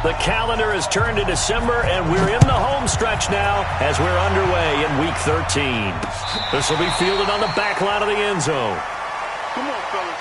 The calendar has turned to December, and we're in the home stretch now as we're underway in Week 13. This will be fielded on the back line of the end zone. Come on, fellas.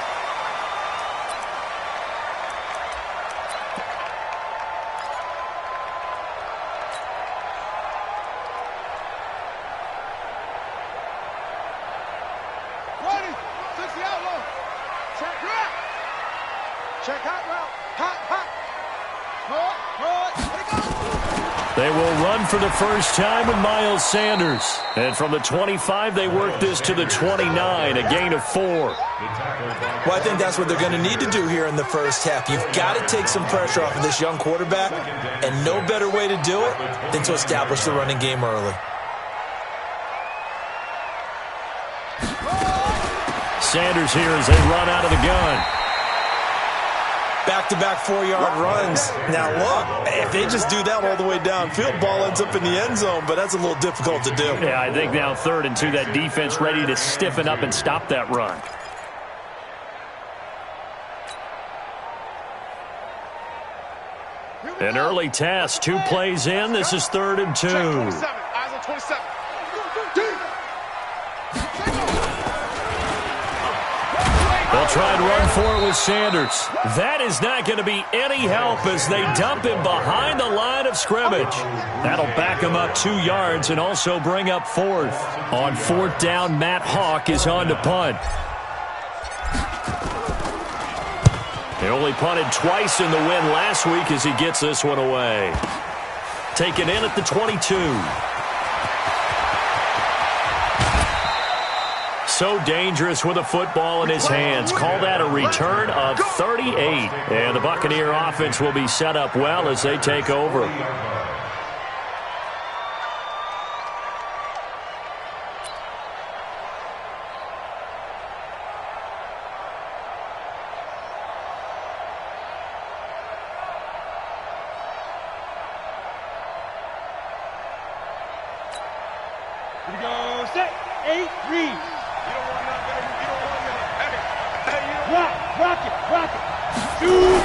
They will run for the first time with Miles Sanders. And from the 25, they work this to the 29, a gain of 4. Well, I think that's what they're going to need to do here in the first half. You've got to take some pressure off of this young quarterback, and no better way to do it than to establish the running game early. Sanders here as they run out of the gun. Back-to-back 4-yard runs. Now, look, if they just do that all the way downfield, ball ends up in the end zone, but that's a little difficult to do. Yeah, I think now 3rd and 2, that defense ready to stiffen up and stop that run. An early task, 2 plays in. This is 3rd and 2. Eyes on 27. They'll try and run for it with Sanders. That is not going to be any help as they dump him behind the line of scrimmage. That'll back him up 2 yards and also bring up 4th. On 4th down, Matt Hawk is on to punt. He only punted twice in the win last week as he gets this one away. Taken in at the 22. So dangerous with a football in his hands. Call that a return of 38. And the Buccaneer offense will be set up well as they take over. Here we go. Set. 8, read. Rock it. Shoot.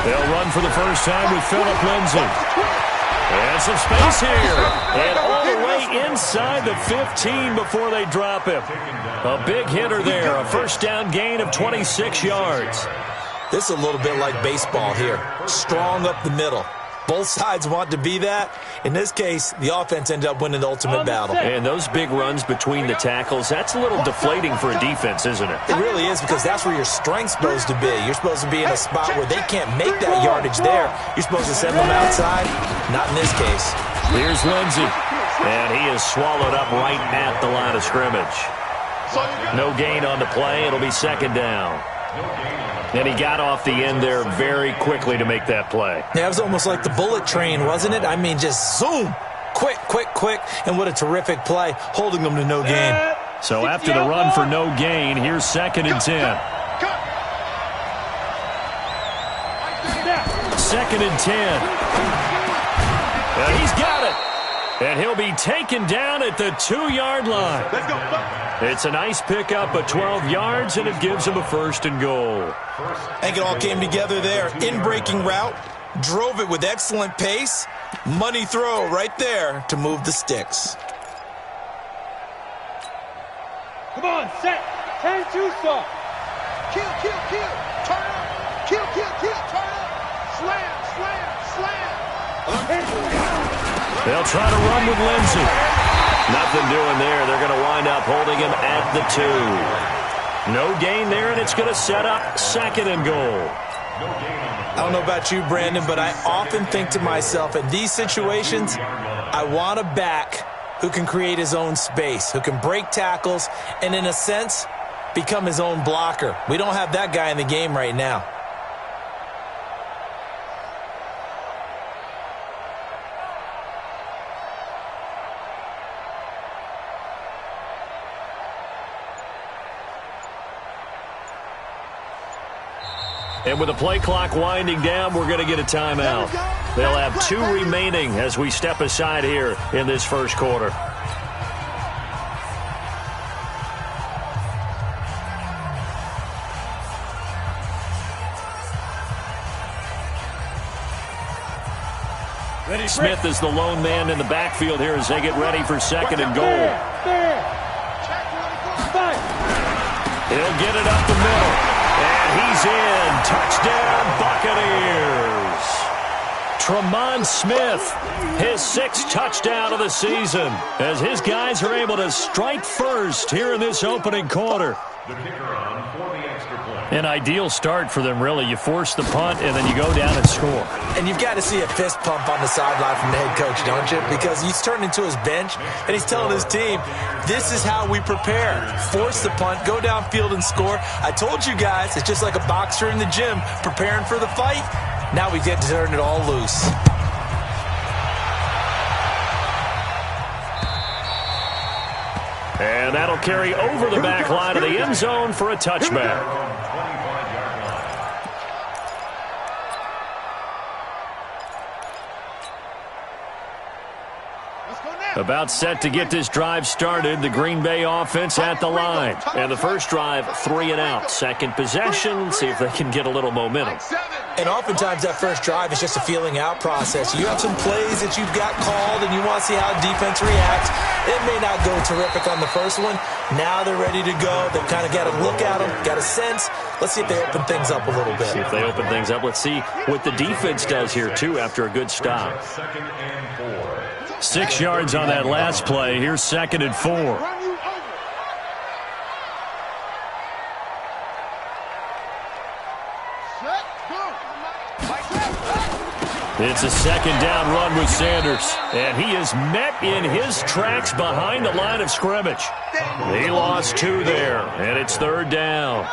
They'll run for the first time with Phillip Lindsay. And some space here. And all the way inside the 15 before they drop him. A big hitter there. A first down gain of 26 yards. This is a little bit like baseball here. Strong up the middle. Both sides want to be that. In this case, the offense ended up winning the ultimate battle. And those big runs between the tackles, that's a little deflating for a defense, isn't it? It really is, because that's where your strength's supposed to be. You're supposed to be in a spot where they can't make that yardage there. You're supposed to send them outside. Not in this case. Here's Lindsay. And he is swallowed up right at the line of scrimmage. No gain on the play. It'll be 2nd down. And he got off the end there very quickly to make that play. Yeah, it was almost like the bullet train, wasn't it? I mean, just zoom. Quick. And what a terrific play, holding them to no gain. So after the run for no gain, here's 2nd and 10. 2nd and 10. And he's got it. And he'll be taken down at the 2-yard line. Let's go. It's a nice pickup of 12 yards, and it gives him a 1st and goal. I think it all came together there. In-breaking route, drove it with excellent pace. Money throw right there to move the sticks. Come on, set. 10-2 stop. Kill. Turn up. Kill. Turn up. Slam. They'll try to run with Lindsay. Nothing doing there. They're going to wind up holding him at the 2. No gain there, and it's going to set up 2nd and goal. I don't know about you, Brandon, but I often think to myself, in these situations, I want a back who can create his own space, who can break tackles, and in a sense, become his own blocker. We don't have that guy in the game right now. And with the play clock winding down, we're going to get a timeout. They'll have 2 remaining as we step aside here in this first quarter. Smith is the lone man in the backfield here as they get ready for second and goal. He'll get it up the middle. And he's in. Touchdown, Buccaneers. Tremont Smith, his 6th touchdown of the season, as his guys are able to strike first here in this opening quarter. An ideal start for them, really. You force the punt, and then you go down and score. And you've got to see a fist pump on the sideline from the head coach, don't you? Because he's turned into his bench, and he's telling his team, this is how we prepare. Force the punt, go downfield and score. I told you guys, it's just like a boxer in the gym preparing for the fight. Now we get to turn it all loose. And that'll carry over the back line of the end zone for a touchback. About set to get this drive started. The Green Bay offense at the line. And the first drive, 3 and out. Second possession, see if they can get a little momentum. And oftentimes that first drive is just a feeling out process. You have some plays that you've got called and you want to see how defense reacts. It may not go terrific on the first one. Now they're ready to go. They've kind of got a look at them, got a sense. Let's see if they open things up a little bit. See if they open things up. Let's see what the defense does here, too, after a good stop. 6 yards on that last play. Here's 2nd and 4. It's a 2nd down run with Sanders. And he is met in his tracks behind the line of scrimmage. He lost 2 there, and it's 3rd down.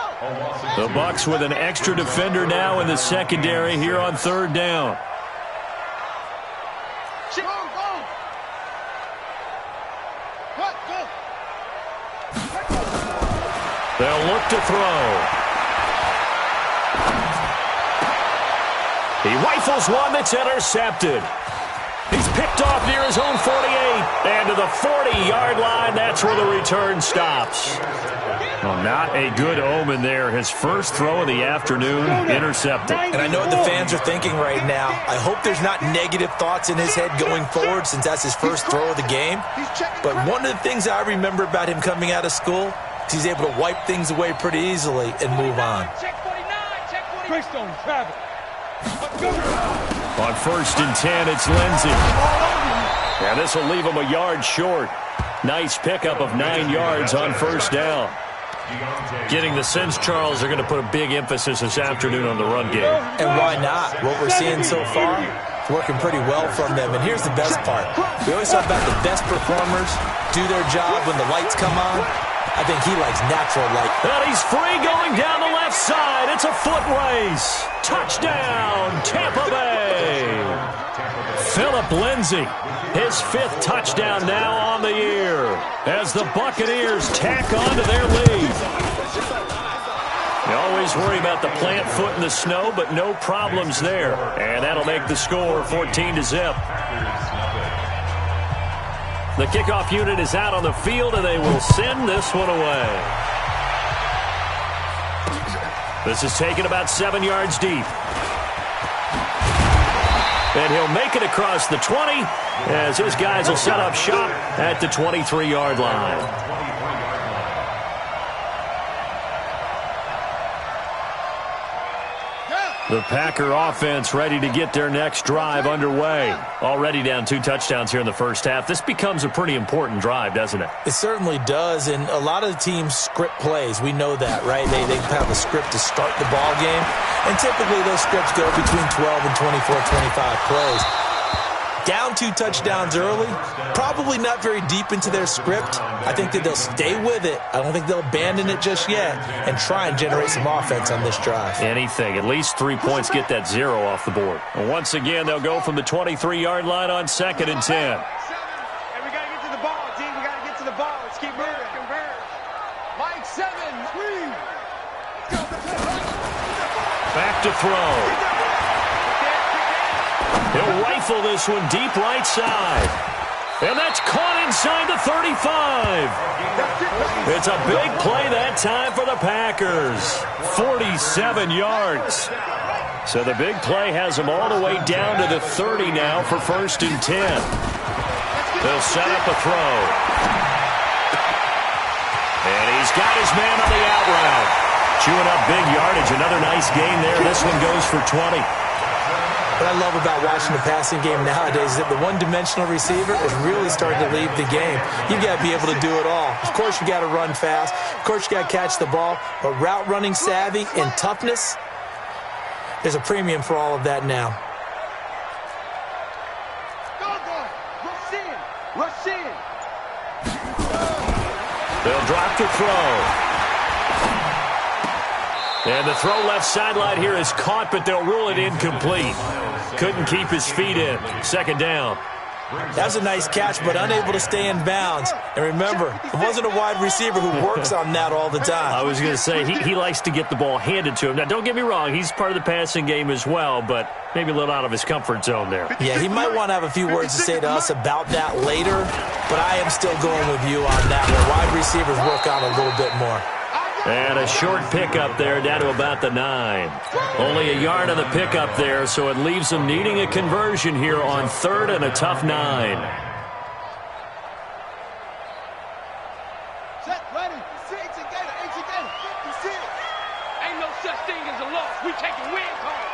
The Bucs with an extra defender now in the secondary here on 3rd down. They'll look to throw. He rifles one that's intercepted. He's picked off near his own 48. And to the 40-yard line, that's where the return stops. Well, not a good omen there. His first throw of the afternoon, intercepted. And I know what the fans are thinking right now. I hope there's not negative thoughts in his head going forward since that's his first throw of the game. But one of the things I remember about him coming out of school, he's able to wipe things away pretty easily and move on. On 1st and 10, it's Lindsey. And this will leave him a yard short. Nice pickup of 9 yards on 1st down. Getting the sense, Charles, they're going to put a big emphasis this afternoon on the run game. And why not? What we're seeing so far, it's working pretty well from them. And here's the best part. We always talk about the best performers do their job when the lights come on. I think he likes natural light. And he's free going down the left side. It's a foot race. Touchdown, Tampa Bay. Philip Lindsay, his 5th touchdown now on the year as the Buccaneers tack on to their lead. You always worry about the plant foot in the snow, but no problems there. And that'll make the score 14-0. The kickoff unit is out on the field, and they will send this one away. This is taken about 7 yards deep. And he'll make it across the 20 as his guys will set up shop at the 23-yard line. The Packer offense ready to get their next drive underway. Already down 2 touchdowns here in the first half. This becomes a pretty important drive, doesn't it? It certainly does, and a lot of the teams script plays. We know that, right? They have a script to start the ball game, and typically those scripts go between 12 and 24, 25 plays. Down 2 touchdowns early, probably not very deep into their script. I think that they'll stay with it. I don't think they'll abandon it just yet and try and generate some offense on this drive. Anything. At least 3 points, get that 0 off the board. And once again, they'll go from the 23-yard line on 2nd and 10. And we got to get to the ball, team. We got to get to the ball. Let's keep moving. Mike 7. Back to throw. He'll rifle this one deep right side. And that's caught inside the 35. It's a big play that time for the Packers. 47 yards. So the big play has them all the way down to the 30 now for 1st and 10. They'll set up a throw. And he's got his man on the out route. Chewing up big yardage. Another nice gain there. This one goes for 20. What I love about watching the passing game nowadays is that the one-dimensional receiver is really starting to leave the game. You've got to be able to do it all. Of course, you got to run fast. Of course, you got to catch the ball. But route running savvy and toughness, there's a premium for all of that now. Rush in. Rush in. They'll drop to throw. And the throw left sideline here is caught, but they'll rule it incomplete. Couldn't keep his feet in. 2nd down. That was a nice catch, but unable to stay in bounds. And remember, it wasn't a wide receiver who works on that all the time. I was going to say, he likes to get the ball handed to him. Now, don't get me wrong, he's part of the passing game as well, but maybe a little out of his comfort zone there. Yeah, he might want to have a few words to say to us about that later, but I am still going with you on that one. Wide receivers work on a little bit more. And a short pickup there down to about the 9. Only a yard on the pickup there, so it leaves them needing a conversion here on 3rd and a tough 9. Set, ready. 6 again. 56. Ain't no such thing as a loss. We taking wins home.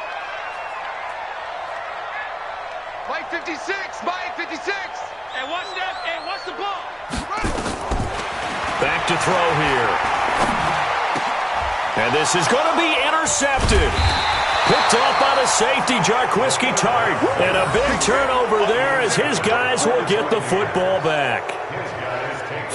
Mike 56. Mike 56. And watch that. And watch the ball. Back to throw here. And this is going to be intercepted. Picked off by the safety, Jarquiski Tart. And a big turnover there as his guys will get the football back.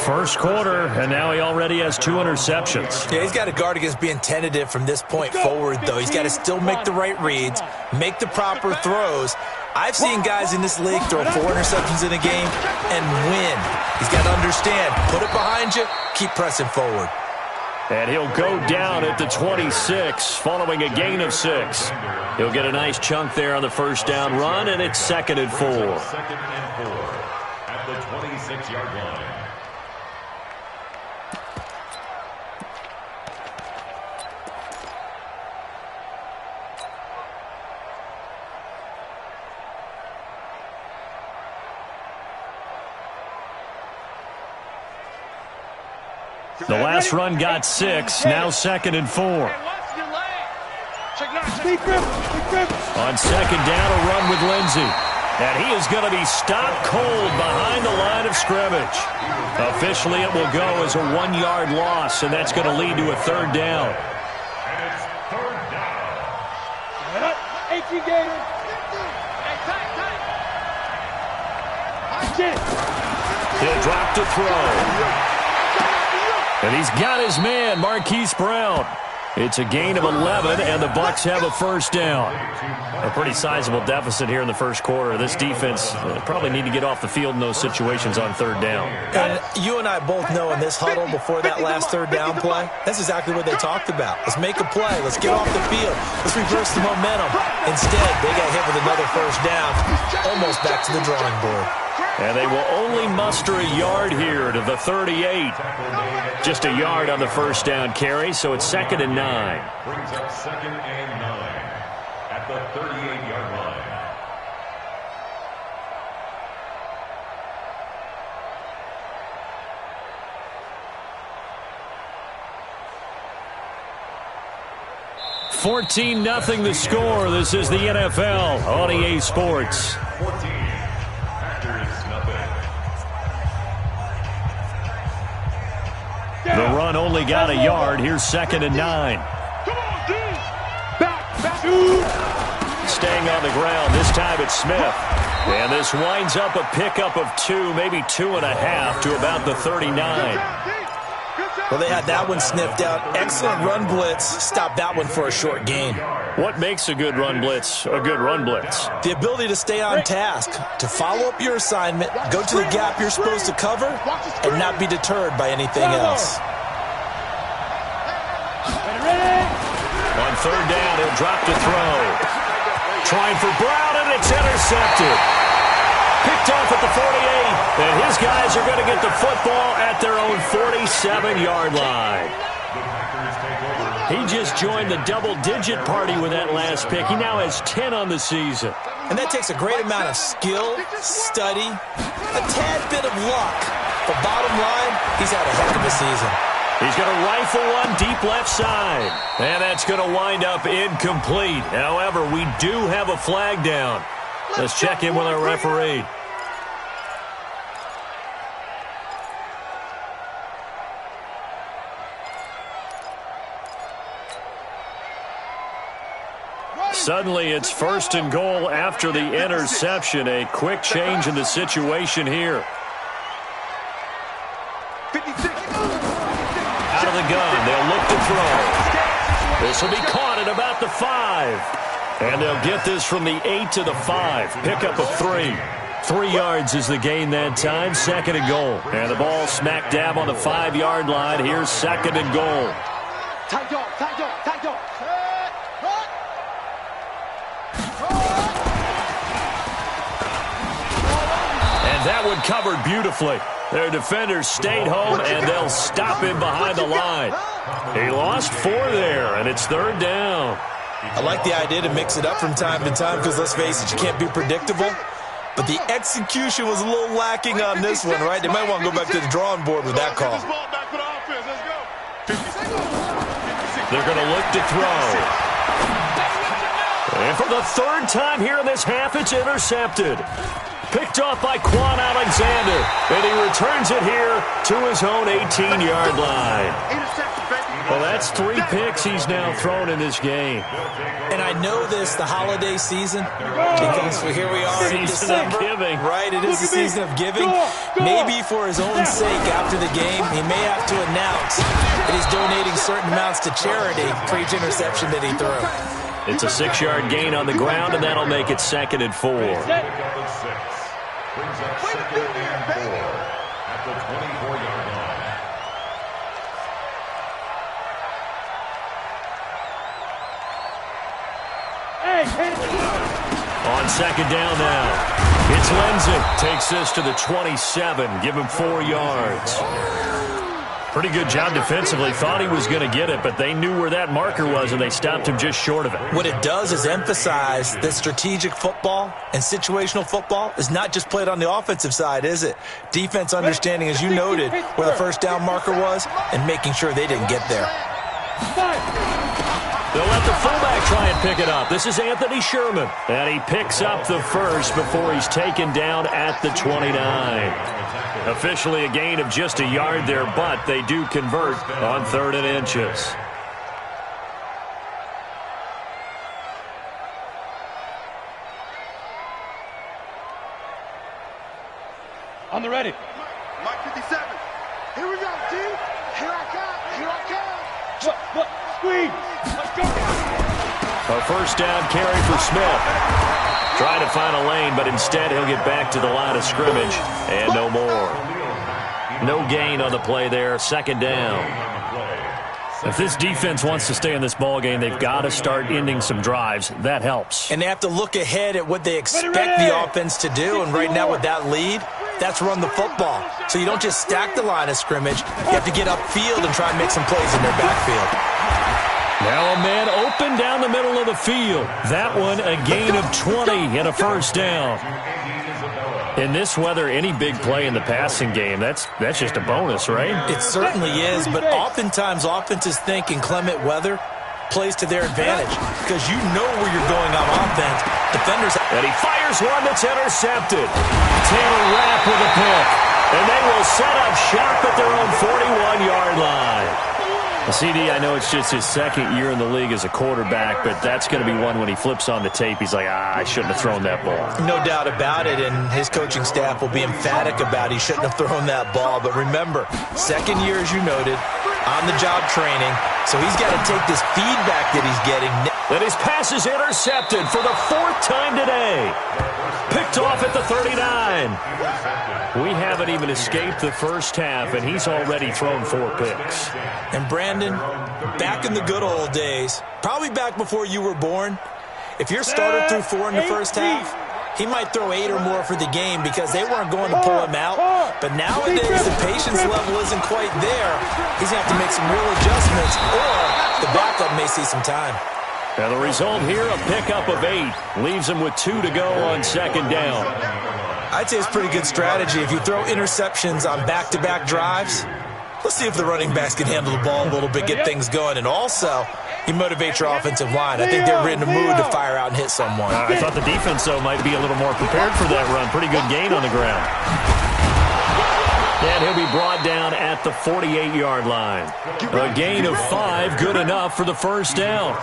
1st quarter, and now he already has 2 interceptions. Yeah, he's got to guard against being tentative from this point forward, though. He's got to still make the right reads, make the proper throws. I've seen guys in this league throw 4 interceptions in a game and win. He's got to understand, put it behind you, keep pressing forward. And he'll go down at the 26 following a gain of 6. He'll get a nice chunk there on the 1st down run, and it's 2nd and 4. 2nd and 4 at the 26-yard line. The last run got 6, now 2nd and 4. Hey, watch your leg. On 2nd down, a run with Lindsey. And he is going to be stopped cold behind the line of scrimmage. Officially, it will go as a 1-yard loss, and that's going to lead to a 3rd down. And it's 3rd down. 18 Gators. Hey, tight. He'll drop to throw. And he's got his man, Marquise Brown. It's a gain of 11, and the Bucs have a 1st down. A pretty sizable deficit here in the 1st quarter. This defense probably need to get off the field in those situations on 3rd down. And you and I both know in this huddle before that last 3rd down play, that's exactly what they talked about. Let's make a play. Let's get off the field. Let's reverse the momentum. Instead, they got hit with another 1st down, almost back to the drawing board. And they will only muster a yard here to the 38. Just a yard on the 1st down carry, so it's 2nd and 9. Brings up 2nd and 9 at the 38-yard line. $14-0 the score. This is the NFL on EA Sports. 14. The run only got a yard. Here's 2nd and 9. Staying on the ground. This time it's Smith. And this winds up a pickup of 2, maybe 2.5 to about the 39. Well, they had that one sniffed out. Excellent run blitz. Stopped that one for a short gain. What makes a good run blitz a good run blitz? The ability to stay on task, to follow up your assignment, go to the gap you're supposed to cover, and not be deterred by anything else. On 3rd down, he'll drop to throw. Trying for Brown, and it's intercepted. Picked off at the 48, and his guys are going to get the football at their own 47-yard line. The Packers take over He just joined the double-digit party with that last pick. He now has 10 on the season. And that takes a great amount of skill, study, a tad bit of luck. But bottom line, he's had a heck of a season. He's going to rifle one deep left side. And that's going to wind up incomplete. However, we do have a flag down. Let's check in with our referee. Suddenly, it's 1st and goal after the interception. A quick change in the situation here. 56. Out of the gun, they'll look to throw. This will be caught at about the 5. And they'll get this from the 8 to the 5. Pickup of 3. 3 yards is the gain that time. 2nd and goal. And the ball smack dab on the 5-yard line. Here's 2nd and goal. Tight dog, tight dog, tight dog. That one covered beautifully. Their defenders stayed home, and they'll stop him behind the line. He lost 4 there, and it's 3rd down. I like the idea to mix it up from time to time because, let's face it, you can't be predictable. But the execution was a little lacking on this one, right? They might want to go back to the drawing board with that call. They're going to look to throw. And for the 3rd time here in this half, it's intercepted. Picked off by Quan Alexander, and he returns it here to his own 18-yard line. Well, that's 3 picks he's now thrown in this game. And I know this, the holiday season, because here we are in December. Giving. Right, it is the season of giving. Maybe for his own sake after the game, he may have to announce that he's donating certain amounts to charity for each interception that he threw. It's a 6-yard gain on the ground, and that'll make it 2nd and 4. Brings up 2nd and 4 at the 24-yard line. On 2nd down now, it's Lenzik. Takes this to the 27. Give him 4 yards. Pretty good job defensively. Thought he was going to get it, but they knew where that marker was, and they stopped him just short of it. What it does is emphasize that strategic football and situational football is not just played on the offensive side, is it? Defense understanding, as you noted, where the 1st down marker was and making sure they didn't get there. They'll let the fullback try and pick it up. This is Anthony Sherman, and he picks up the 1st before he's taken down at the 29. Officially a gain of just a yard there, but they do convert on 3rd and inches. On the ready. Mike 57. Here we go, G. Here I come. Here I come. Look. Squeeze. Let's go. A 1st down carry for Smith. Trying to find a lane, but instead he'll get back to the line of scrimmage, and no more. No gain on the play there, 2nd down. If this defense wants to stay in this ballgame, they've got to start ending some drives. That helps. And they have to look ahead at what they expect the offense to do, and right now with that lead, that's run the football. So you don't just stack the line of scrimmage. You have to get upfield and try and make some plays in their backfield. Now a man open down the middle of the field. That one a gain of 20 and a 1st down. In this weather, any big play in the passing game, that's just a bonus, right? It certainly is, but oftentimes offenses think inclement weather plays to their advantage because you know where you're going on offense. Defenders. And he fires one that's intercepted. Taylor Rapp with a pick. And they will set up shop at their own 41-yard line. CD, I know it's just his 2nd year in the league as a quarterback, but that's going to be one when he flips on the tape, he's like, I shouldn't have thrown that ball. No doubt about it, and his coaching staff will be emphatic about he shouldn't have thrown that ball. But remember, 2nd year, as you noted, on-the-job training, so he's got to take this feedback that he's getting. And his pass is intercepted for the 4th time today. Picked off at the 39. We haven't even escaped the 1st half, and he's already thrown 4 picks. And Brandon, back in the good old days, probably back before you were born, if your starter threw 4 in the 1st half, he might throw 8 or more for the game because they weren't going to pull him out. But nowadays, the patience level isn't quite there. He's going to have to make some real adjustments, or the backup may see some time. And the result here, a pickup of 8. Leaves him with 2 to go on second down. I'd say it's pretty good strategy. If you throw interceptions on back-to-back drives, let's see if the running backs can handle the ball a little bit, get things going. And also, you motivate your offensive line. I think they're in the mood to fire out and hit someone. I thought the defense, though, might be a little more prepared for that run. Pretty good gain on the ground. And he'll be brought down at the 48-yard line. A gain of 5, good enough for the first down.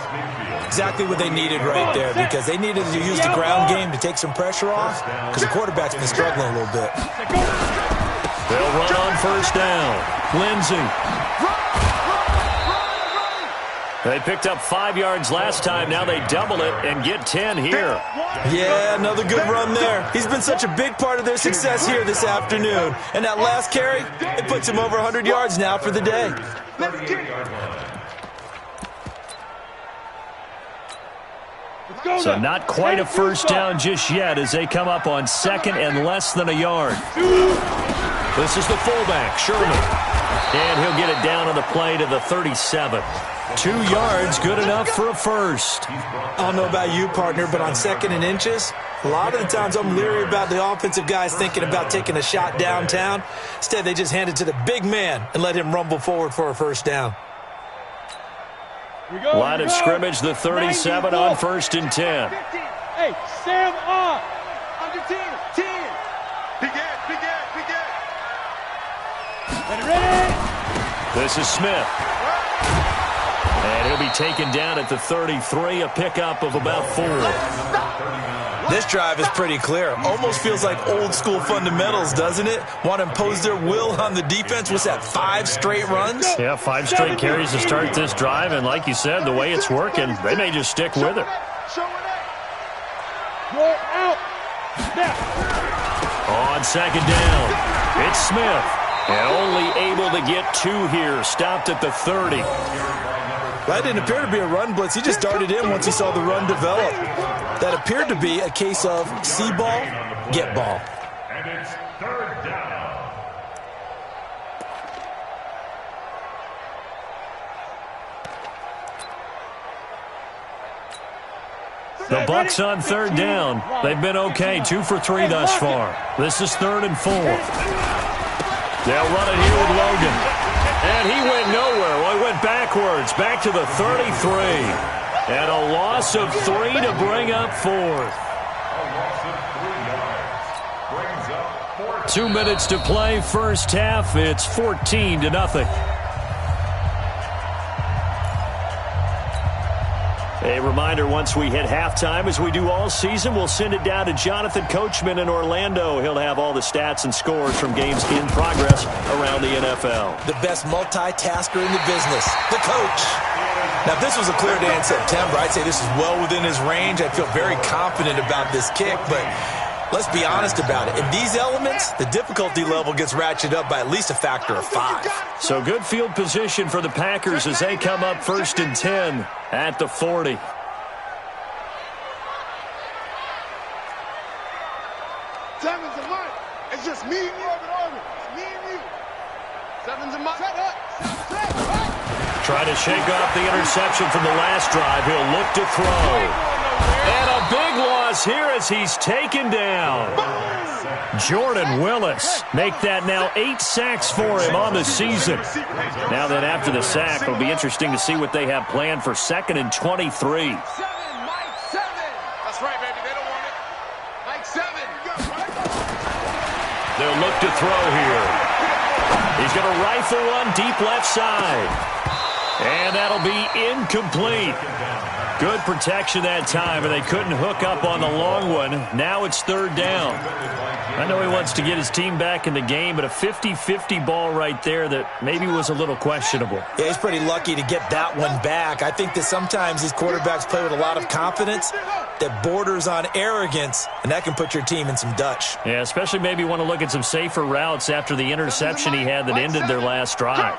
Exactly what they needed right there, because they needed to use the ground game to take some pressure off, because the quarterback's been struggling a little bit. They'll run on first down. Lindsey. They picked up 5 yards last time. Now they double it and get 10 here. Yeah, another good run there. He's been such a big part of their success here this afternoon. And that last carry, it puts him over 100 yards now for the day. So not quite a first down just yet as they come up on second and less than a yard. This is the fullback, Sherman. And he'll get it down on the play to the 37. 2 yards, good enough for a first. I don't know about you, partner, but on second and inches, a lot of the times I'm leery about the offensive guys thinking about taking a shot downtown. Instead, they just hand it to the big man and let him rumble forward for a first down. Line of scrimmage, the 37 on first and 10. Hey, Sam off. Under 10. 10. Big Ready, ready. This is Smith. And he'll be taken down at the 33, a pickup of about 4. This drive is pretty clear. Almost feels like old school fundamentals, doesn't it? Want to impose their will on the defense. What's that, 5 straight runs? Yeah, 5 straight carries to start this drive. And like you said, the way it's working, they may just stick with it. Roll out. Snap. On second down, it's Smith. And only able to get 2 here. Stopped at the 30. That didn't appear to be a run blitz. He just darted in once he saw the run develop. That appeared to be a case of see ball, get ball. And it's third down. The Bucs on third down. They've been okay, 2 for 3 thus far. This is 3rd and 4. They'll run it here with Logan. And he went nowhere. Well, he went backwards, back to the 33. And a loss of 3 to bring up 4th. 2 minutes to play, first half. It's 14-0. A reminder, once we hit halftime, as we do all season, we'll send it down to Jonathan Coachman in Orlando. He'll have all the stats and scores from games in progress around the NFL. The best multitasker in the business, the coach. Now, if this was a clear day in September, I'd say this is well within his range. I'd feel very confident about this kick, but let's be honest about it. In these elements, the difficulty level gets ratcheted up by at least a factor of 5. So good field position for the Packers as they come up 1st and 10 at the 40. Seven's a month. It's just me and you. It's me and you. Seven's a month. Set up. Try to shake off the interception from the last drive. He'll look to throw. And a big loss here as he's taken down. Jordan Willis make that now 8 sacks for him on the season. Now then, after the sack, it'll be interesting to see what they have planned for 2nd and 23. Mike 7. That's right, baby. They don't want it. Mike 7. They'll look to throw here. He's going to rifle one deep left side. And that'll be incomplete. Good protection that time, and they couldn't hook up on the long one. Now it's 3rd down. I know he wants to get his team back in the game, but a 50-50 ball right there that maybe was a little questionable. Yeah, he's pretty lucky to get that one back. I think that sometimes these quarterbacks play with a lot of confidence that borders on arrogance, and that can put your team in some Dutch. Yeah, especially maybe want to look at some safer routes after the interception he had that ended their last drive.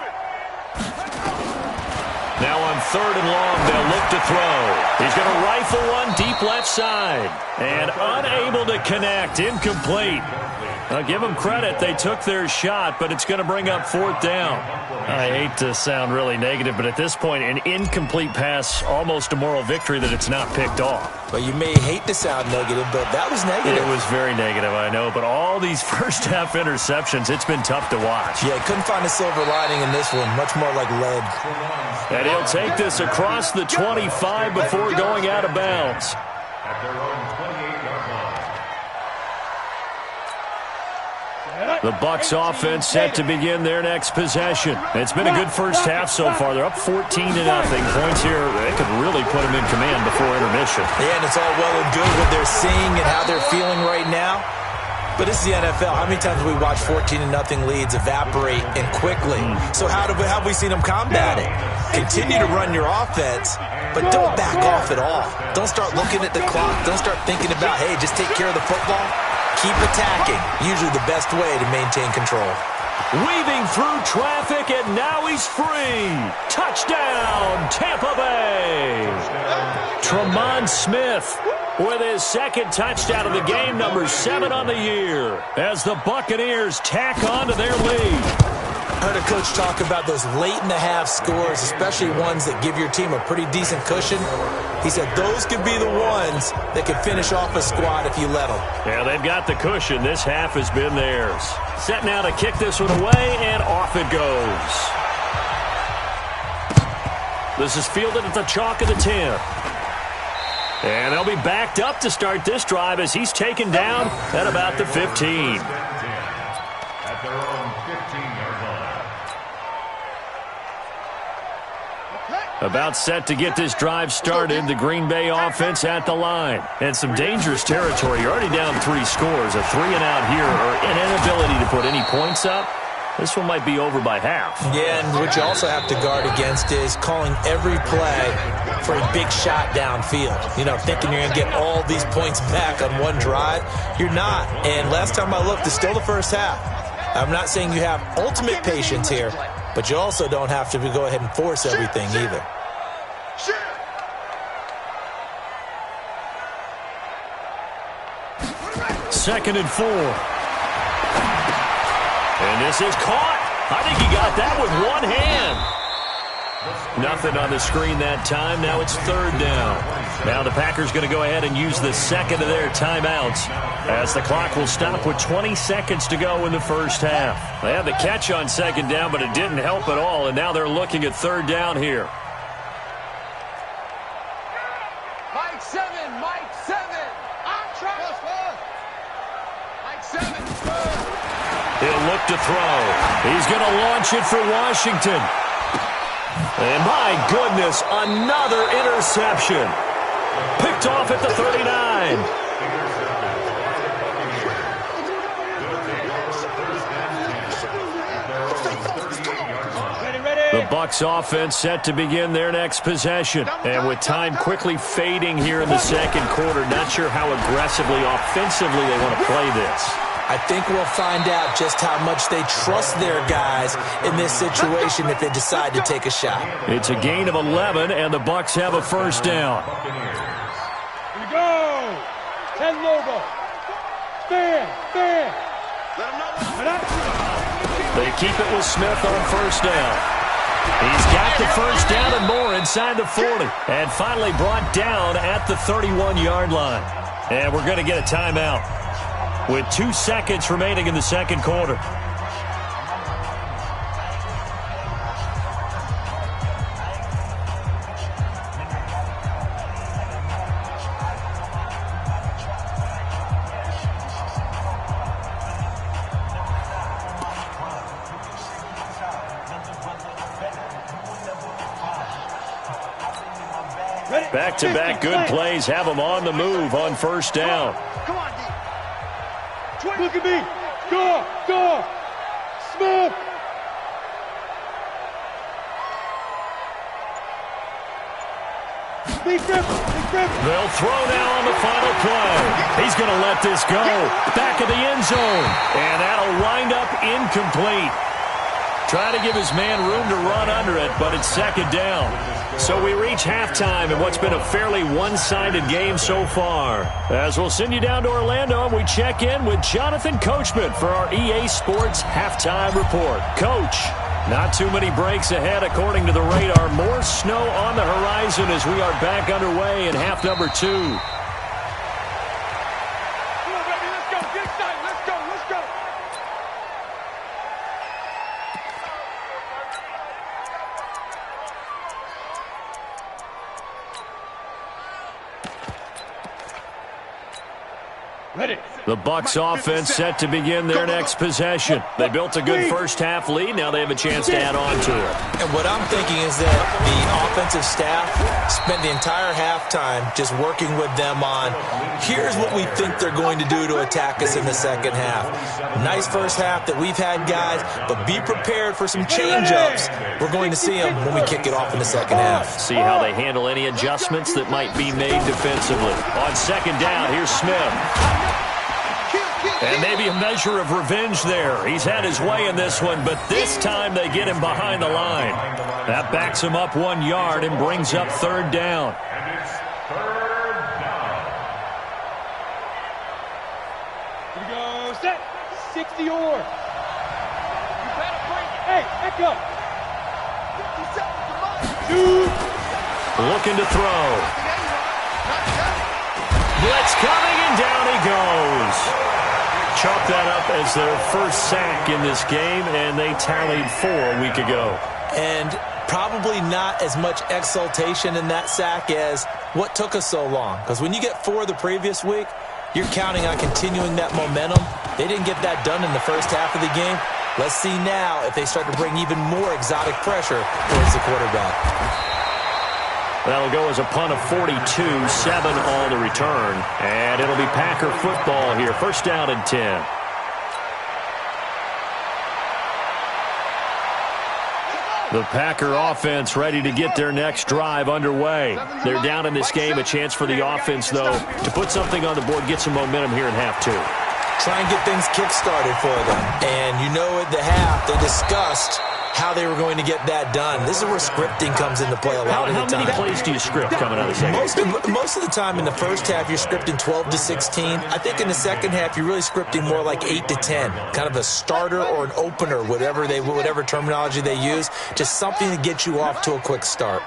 Now on 3rd and long, they'll look to throw. He's going to rifle one deep left side. And unable to connect. Incomplete. I'll give them credit. They took their shot, but it's going to bring up 4th down. I hate to sound really negative, but at this point, an incomplete pass, almost a moral victory that it's not picked off. Well, you may hate to sound negative, but that was negative. It was very negative, I know, but all these first-half interceptions, it's been tough to watch. Yeah, couldn't find a silver lining in this one. Much more like lead. And he'll take this across the 25 before going out of bounds. At their own 28-yard line. The Bucs offense set to begin their next possession. It's been a good first half so far. They're up 14-0. Points here, they could really put them in command before intermission. Yeah, and it's all well and good what they're seeing and how they're feeling right now. But this is the NFL. How many times have we watched 14-0 leads evaporate and quickly? So how have we seen them combat it? Continue to run your offense, but don't back off at all. Don't start looking at the clock. Don't start thinking about, hey, just take care of the football. Keep attacking. Usually the best way to maintain control. Weaving through traffic, and now he's free. Touchdown, Tampa Bay. Tremont Smith with his second touchdown of the game, number 7 on the year, as the Buccaneers tack on to their lead. I heard a coach talk about those late-in-the-half scores, especially ones that give your team a pretty decent cushion. He said those could be the ones that could finish off a squad if you let them. Yeah, they've got the cushion. This half has been theirs. Set now to kick this one away, and off it goes. This is fielded at the chalk of the 10. And they'll be backed up to start this drive as he's taken down at about the 15. At their own 15-yard line. About set to get this drive started, the Green Bay offense at the line. And some dangerous territory. You're already down 3 scores. A 3-and-out here, or an inability to put any points up. This one might be over by half. Yeah, and what you also have to guard against is calling every play for a big shot downfield. You know, thinking you're going to get all these points back on one drive. You're not. And last time I looked, it's still the first half. I'm not saying you have ultimate patience here, but you also don't have to go ahead and force everything either. Second and 4. And this is caught. I think he got that with one hand. Nothing on the screen that time. Now it's 3rd down. Now the Packers going to go ahead and use the second of their timeouts as the clock will stop with 20 seconds to go in the first half. They had the catch on 2nd down, but it didn't help at all, and now they're looking at 3rd down here. Mike 7. I'm trying. Mike 7. He'll look to throw. He's going to launch it for Washington. And my goodness, another interception. Picked off at the 39. The Bucs offense set to begin their next possession. And with time quickly fading here in the second quarter, not sure how aggressively, offensively they want to play this. I think we'll find out just how much they trust their guys in this situation if they decide to take a shot. It's a gain of 11, and the Bucs have a first down. Here we go. 10 logo. Stand. They keep it with Smith on first down. He's got the first down and more inside the 40. And finally brought down at the 31-yard line. And we're going to get a timeout with 2 seconds remaining in the second quarter. Back-to-back good plays have them on the move on first down. Come on, D. Look at me. Go. Smith. Big grip. They'll throw now on the final play. He's going to let this go. Back of the end zone. And that'll wind up incomplete. Trying to give his man room to run under it, but it's second down. So we reach halftime in what's been a fairly one-sided game so far. As we'll send you down to Orlando, and we check in with Jonathan Coachman for our EA Sports Halftime Report. Coach, not too many breaks ahead according to the radar. More snow on the horizon as we are back underway in half number 2. The Bucs offense set to begin their next possession. They built a good first-half lead. Now they have a chance to add on to it. And what I'm thinking is that the offensive staff spent the entire halftime just working with them on, here's what we think they're going to do to attack us in the second half. Nice first half that we've had, guys, but be prepared for some change-ups. We're going to see them when we kick it off in the second half. See how they handle any adjustments that might be made defensively. On second down, here's Smith. And maybe a measure of revenge there. He's had his way in this one, but this time they get him behind the line. That backs him up 1 yard and brings up third down. And it's third down. Here we go. Set. 60 or. You better bring it. Hey, back up. 50 seconds to run. Looking to throw. Blitz coming, and down he goes. Chalk that up as their first sack in this game, and they tallied 4 a week ago. And probably not as much exultation in that sack as what took us so long. Because when you get 4 the previous week, you're counting on continuing that momentum. They didn't get that done in the first half of the game. Let's see now if they start to bring even more exotic pressure towards the quarterback. That'll go as a punt of 42, 7 on the return. And it'll be Packer football here. First down and 10. The Packer offense ready to get their next drive underway. They're down in this game. A chance for the offense, though, to put something on the board, get some momentum here in half 2. Try and get things kick-started for them. And you know at the half, they discussed how they were going to get that done. This is where scripting comes into play a lot of the time. How many plays do you script coming out of the second? Most of the time in the first half, you're scripting 12 to 16. I think in the second half, you're really scripting more like 8 to 10. Kind of a starter or an opener, whatever terminology they use. Just something to get you off to a quick start.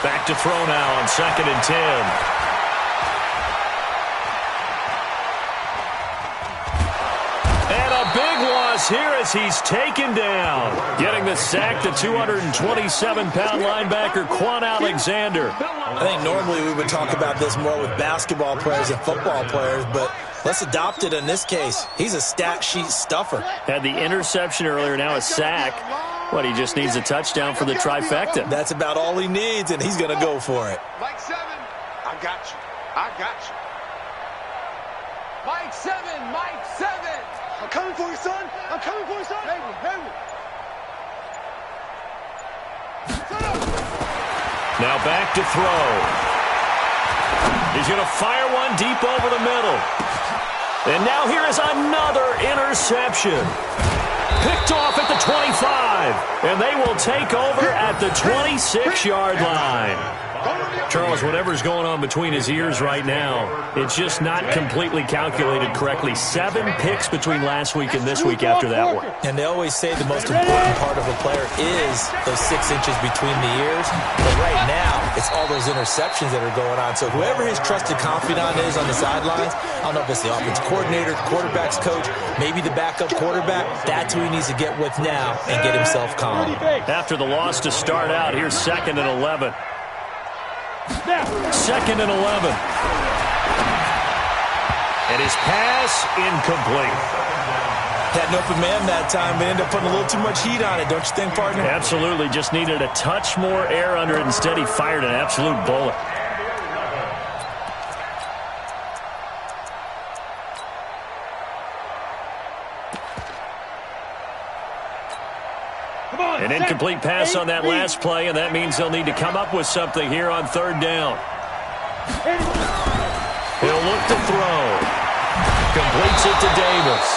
Back to throw now on second and 10. Big loss here as he's taken down. Getting the sack, the 227-pound linebacker, Quan Alexander. I think normally we would talk about this more with basketball players and football players, but let's adopt it in this case. He's a stat sheet stuffer. Had the interception earlier, now a sack. What, he just needs a touchdown for the trifecta. That's about all he needs, and he's going to go for it. Mike 7. I got you. I got you. Mike 7. Mike 7. I'm coming for you, son. I'm coming for you, son. Hayward. Now back to throw. He's going to fire one deep over the middle. And now here is another interception. Picked off at the 25. And they will take over at the 26-yard line. Charles, whatever's going on between his ears right now, it's just not completely calculated correctly. 7 picks between last week and this week after that one. And they always say the most important part of a player is those 6 inches between the ears. But right now, it's all those interceptions that are going on. So whoever his trusted confidant is on the sidelines, I don't know if it's the offense coordinator, quarterback's coach, maybe the backup quarterback, that's who he needs to get with now and get himself calm. After the loss to start out, here's 2nd and 11. 2nd and 11. And his pass incomplete. Had an open man that time, but ended up putting a little too much heat on it, don't you think, partner? Absolutely. Just needed a touch more air under it. Instead, he fired an absolute bullet. An incomplete pass on that last play, and that means they'll need to come up with something here on third down. He'll look to throw. Completes it to Davis.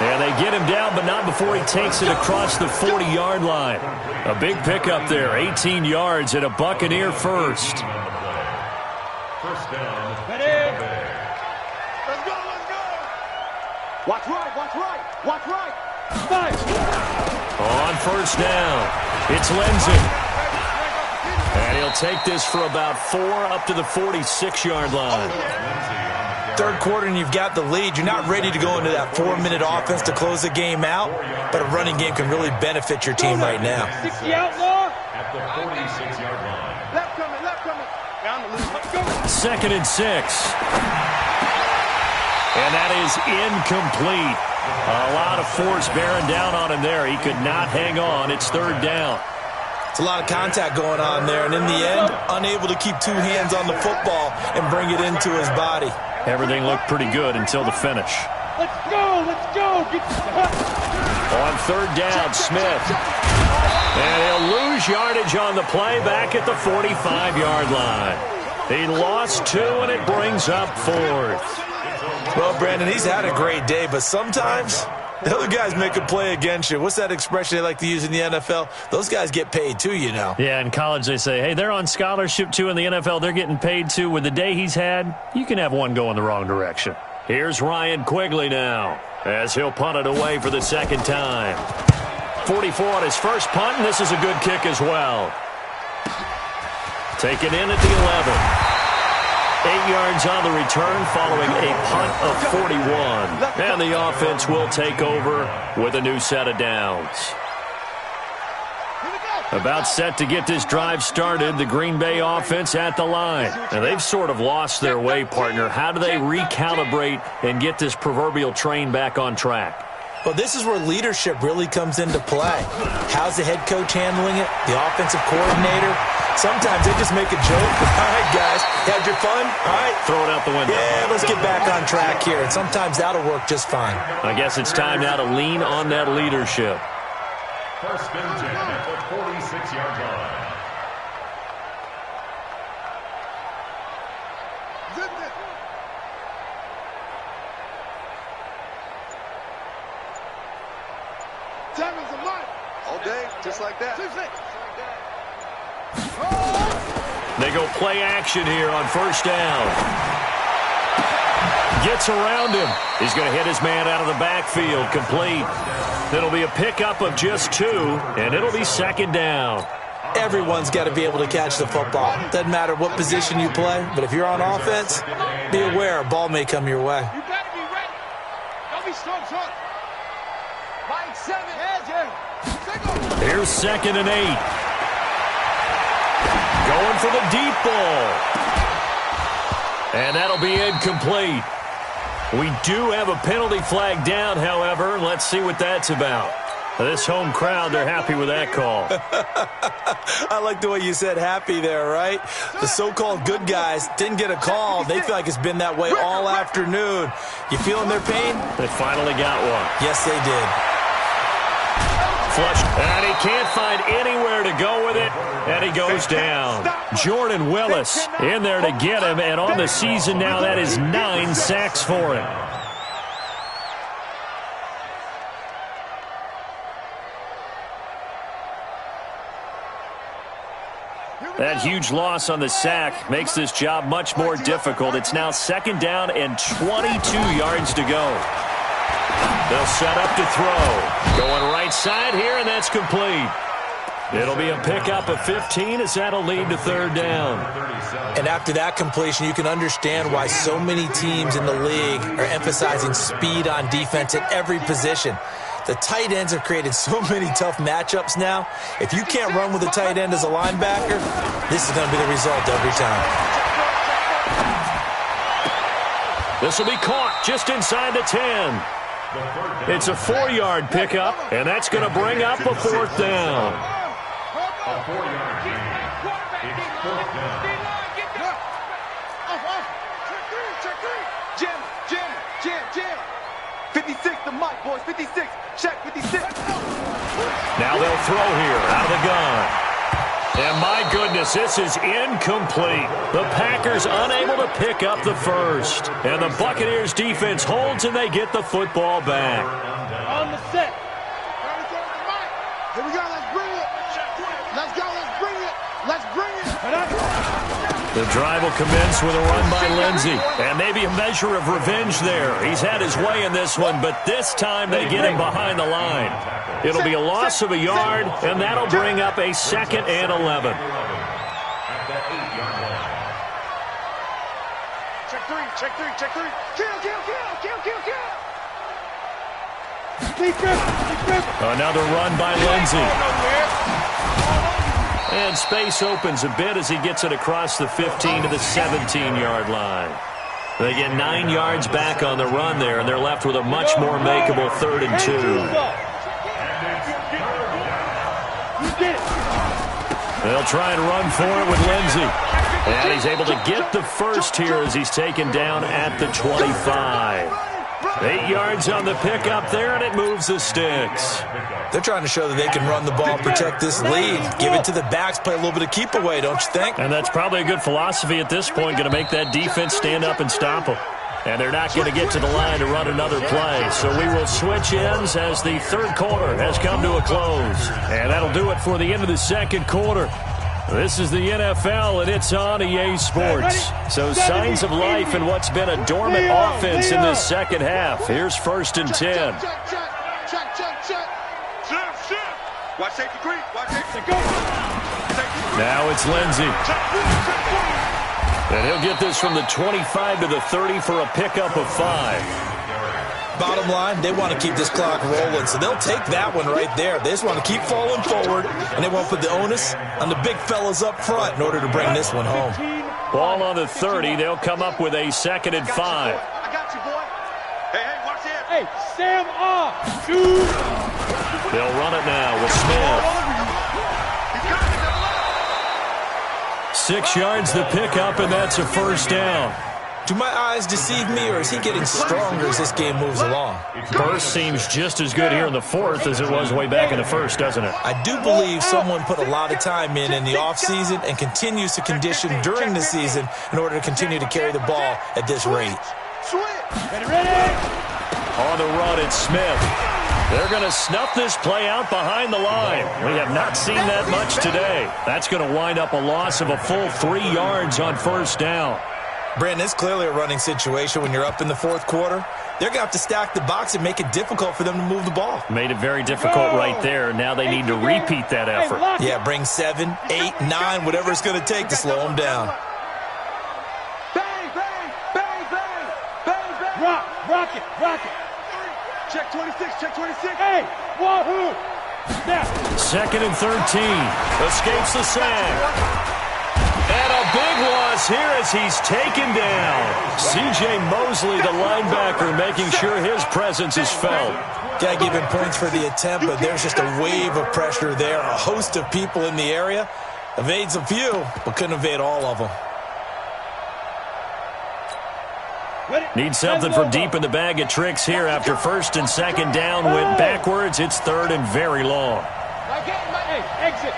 And they get him down, but not before he takes it across the 40-yard line. A big pickup there, 18 yards and a Buccaneer first. First down. Ready? Let's go, let's go. Watch right, watch right, watch right. Five. On first down, it's Lenzen. And he'll take this for about 4 up to the 46-yard line. Third quarter and you've got the lead. You're not ready to go into that 4-minute offense to close the game out, but a running game can really benefit your team right now. 60 outlaw. At the 46-yard line. Left coming, left coming. Down the loose. Let's go. 2nd and 6. And that is incomplete. A lot of force bearing down on him there. He could not hang on. It's 3rd down. It's a lot of contact going on there, and in the end, unable to keep 2 hands on the football and bring it into his body. Everything looked pretty good until the finish. Let's go, let's go. Get On 3rd down, Smith. And he'll lose yardage on the play back at the 45-yard line. He lost 2, and it brings up 4th. Well, Brandon, he's had a great day, but sometimes the other guys make a play against you. What's that expression they like to use in the NFL? Those guys get paid too, you know. Yeah, in college they say, hey, they're on scholarship too. In the NFL, they're getting paid too. With the day he's had, you can have one go in the wrong direction. Here's Ryan Quigley now as he'll punt it away for the 2nd time. 44 on his first punt, and this is a good kick as well. Taken in at the 11. 8 yards on the return following a punt of 41. And the offense will take over with a new set of downs. About set to get this drive started, the Green Bay offense at the line. And they've sort of lost their way, partner. How do they recalibrate and get this proverbial train back on track? Well, this is where leadership really comes into play. How's the head coach handling it? The offensive coordinator? Sometimes they just make a joke. All right, guys, had your fun? All right. Throw it out the window. Yeah, let's get back on track here. And sometimes that'll work just fine. I guess it's time now to lean on that leadership. First and 10 at the 46-yard line. Tackles a lot. All day, just like that. They go play action here on first down. Gets around him. He's going to hit his man out of the backfield. Complete. It'll be a pickup of just 2, and it'll be 2nd down. Everyone's got to be able to catch the football. Doesn't matter what position you play, but if you're on offense, be aware a ball may come your way. You better be ready. Don't be strong, son. Mike 7. Here's 2nd and 8. Going for the deep ball. And that'll be incomplete. We do have a penalty flag down, however. Let's see what that's about. This home crowd, they're happy with that call. I like the way you said happy there, right? The so-called good guys didn't get a call. They feel like it's been that way all afternoon. You feeling their pain? They finally got one. Yes, they did. Flush, and he can't find anywhere to go with it, and he goes down. Jordan Willis in there to get him, and on the season now, that is 9 sacks for him. That huge loss on the sack makes this job much more difficult. It's now 2nd down and 22 yards to go. They'll set up to throw. Going right side here, and that's complete. It'll be a pickup of 15 as that'll lead to 3rd down. And after that completion, you can understand why so many teams in the league are emphasizing speed on defense at every position. The tight ends have created so many tough matchups now. If you can't run with a tight end as a linebacker, this is going to be the result every time. This will be caught just inside the 10. It's a 4-yard pickup, and that's going to bring up a 4th down. A 4-yard gain. It's 4th down. Jam. 56 to Mike, boys. 56. Check 56. Now they'll throw here out of the gun. And my goodness, this is incomplete. The Packers unable to pick up the first. And the Buccaneers defense holds and they get the football back. On the set. Here we go, let's bring it. Let's go, let's bring it. Let's bring it. The drive will commence with a run by Lindsey. And maybe a measure of revenge there. He's had his way in this one, but this time they get him behind the line. It'll be a loss of a yard, and that'll bring up a 2nd and 11. Check three. Kill. Another run by Lindsey. And space opens a bit as he gets it across the 15 to the 17-yard line. They get 9 yards back on the run there, and they're left with a much more makeable 3rd and 2. They'll try and run for it with Lindsey. And he's able to get the first here as he's taken down at the 25. 8 yards on the pickup there, and it moves the sticks. They're trying to show that they can run the ball, protect this lead, give it to the backs, play a little bit of keep away, don't you think? And that's probably a good philosophy at this point, going to make that defense stand up and stop them. And they're not going to get to the line to run another play. So we will switch ends as the 3rd quarter has come to a close. And that'll do it for the end of the 2nd quarter. This is the NFL, and it's on EA Sports. So signs of life in what's been a dormant offense in this 2nd half. Here's 1st and 10. Check. Watch safety creep. Now it's Lindsey. And he'll get this from the 25 to the 30 for a pickup of 5. Bottom line, they want to keep this clock rolling, so they'll take that one right there. They just want to keep falling forward, and they won't put the onus on the big fellas up front in order to bring this one home. Ball on the 30. They'll come up with a 2nd and 5. I got you, boy. Hey, watch it. Hey, Sam off, dude. They'll run it now with Smith. 6 yards the pickup, and that's a 1st down. Do my eyes deceive me, or is he getting stronger as this game moves along? Burst seems just as good here in the 4th as it was way back in the 1st, doesn't it? I do believe someone put a lot of time in the offseason and continues to condition during the season in order to continue to carry the ball at this rate. Ready. On the run, it's Smith. They're going to snuff this play out behind the line. We have not seen that much today. That's going to wind up a loss of a full 3 yards on 1st down. Brandon, it's clearly a running situation when you're up in the 4th quarter. They're going to have to stack the box and make it difficult for them to move the ball. Made it very difficult right there. Now they need to repeat that effort. Yeah, bring 7, 8, 9, whatever it's going to take to slow them down. Bang. Rock it. Check 26. Hey, wahoo. Snap. 2nd and 13. Escapes the sack. And a big loss here as he's taken down. C.J. Mosley, the linebacker, making sure his presence is felt. Got to give him points for the attempt, but there's just a wave of pressure there. A host of people in the area. Evades a few, but couldn't evade all of them. Need something from deep in the bag of tricks here after 1st and 2nd down. Went backwards. It's 3rd and very long. Hey, exit.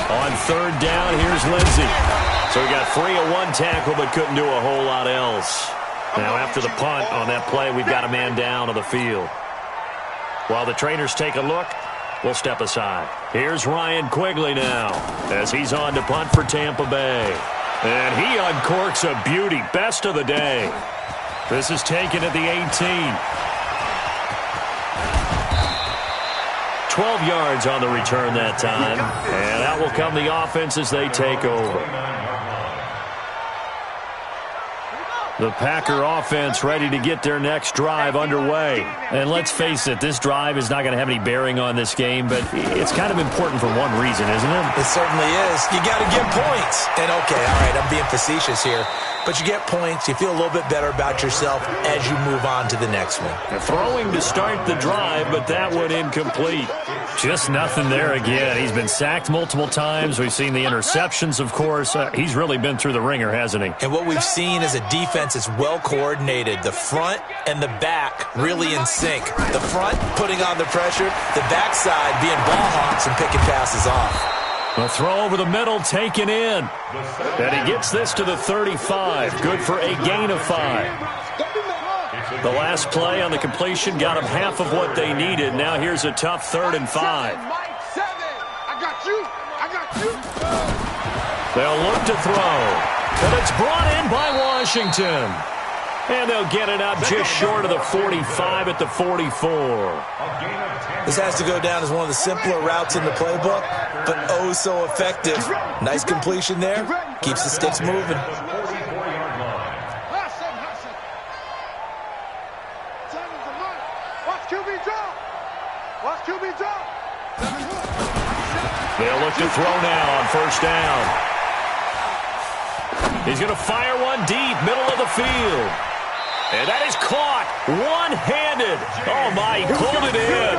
On 3rd down, here's Lindsey. So he got free of 1 tackle but couldn't do a whole lot else. Now after the punt on that play, we've got a man down on the field. While the trainers take a look, we'll step aside. Here's Ryan Quigley now as he's on to punt for Tampa Bay. And he uncorks a beauty. Best of the day. This is taken at the 18. 12 yards on the return that time. And out will come the offense as they take over. The Packer offense ready to get their next drive underway. And let's face it, this drive is not going to have any bearing on this game, but it's kind of important for one reason, isn't it? It certainly is. You got to get points. And okay, all right, I'm being facetious here. but you get points. You feel a little bit better about yourself as you move on to the next one. Throwing to start the drive, but that one incomplete. Just nothing there again. He's been sacked multiple times. We've seen the interceptions, of course. He's really been through the ringer, hasn't he? And what we've seen is a defense that's well coordinated. The front and the back really in sync. The front putting on the pressure, the backside being ball hawks and picking passes off. The throw over the middle taken in. And he gets this to the 35. Good for a gain of 5. The last play on the completion got them half of what they needed. Now here's a tough 3rd and 5. They'll look to throw. And it's brought in by Washington. And they'll get it up just short of the 45 at the 44. This has to go down as one of the simpler routes in the playbook, but oh so effective. Nice completion there. Keeps the sticks moving. They'll look to throw now on 1st down. He's going to fire one deep, middle of the field. And that is caught one-handed. Oh, my, he pulled it in.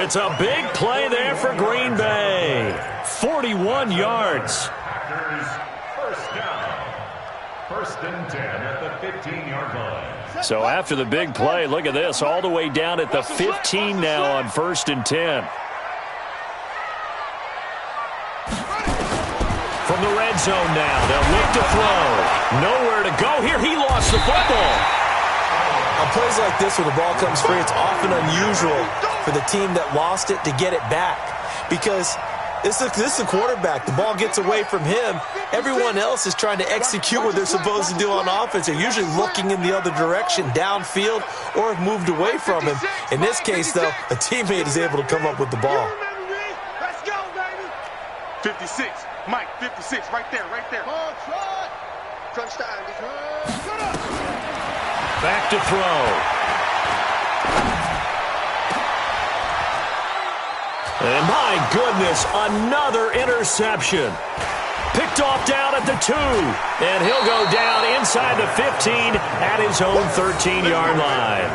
It's a big play there for Green Bay. 41 yards. First down. 1st and 10 at the 15-yard line. So after the big play, look at this, all the way down at the 15 now on 1st and 10. From the red zone now, they'll look to throw. Nowhere to go here. He lost the football. On plays like this where the ball comes free, it's often unusual for the team that lost it to get it back. Because this is a quarterback. The ball gets away from him. Everyone else is trying to execute what they're supposed to do on offense. They're usually looking in the other direction, downfield, or have moved away from him. In this case, though, a teammate is able to come up with the ball. Let's go, baby. 56. Mike, 56, right there, right there. Crunch time. Back to throw. And my goodness, another interception. Picked off down at the 2. And he'll go down inside the 15 at his own 13-yard line.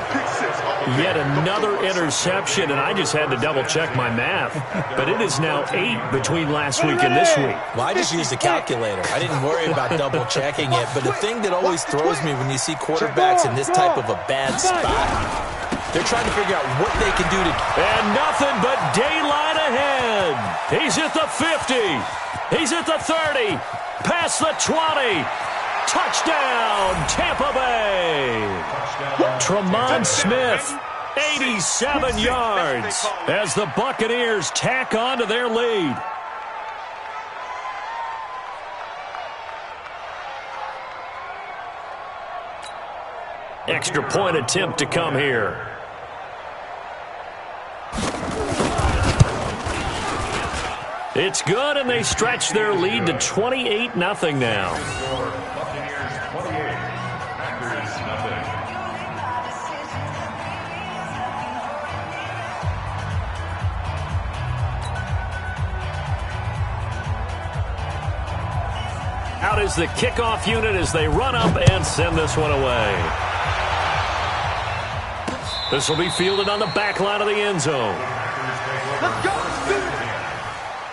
Yet another interception, and I just had to double-check my math. But it is now 8 between last week and this week. Well, I just used a calculator. I didn't worry about double-checking it. But the thing that always throws me when you see quarterbacks in this type of a bad spot, they're trying to figure out what they can do to... And nothing but daylight ahead. He's at the 50. He's at the 30. Past the 20. Touchdown, Tampa Bay. Tremont Smith, 87 yards as the Buccaneers tack on to their lead. Extra point attempt to come here. It's good, and they stretch their lead to 28-0 now. Buccaneers 28, Packers nothing. Out is the kickoff unit as they run up and send this one away. This will be fielded on the back line of the end zone. Let's go.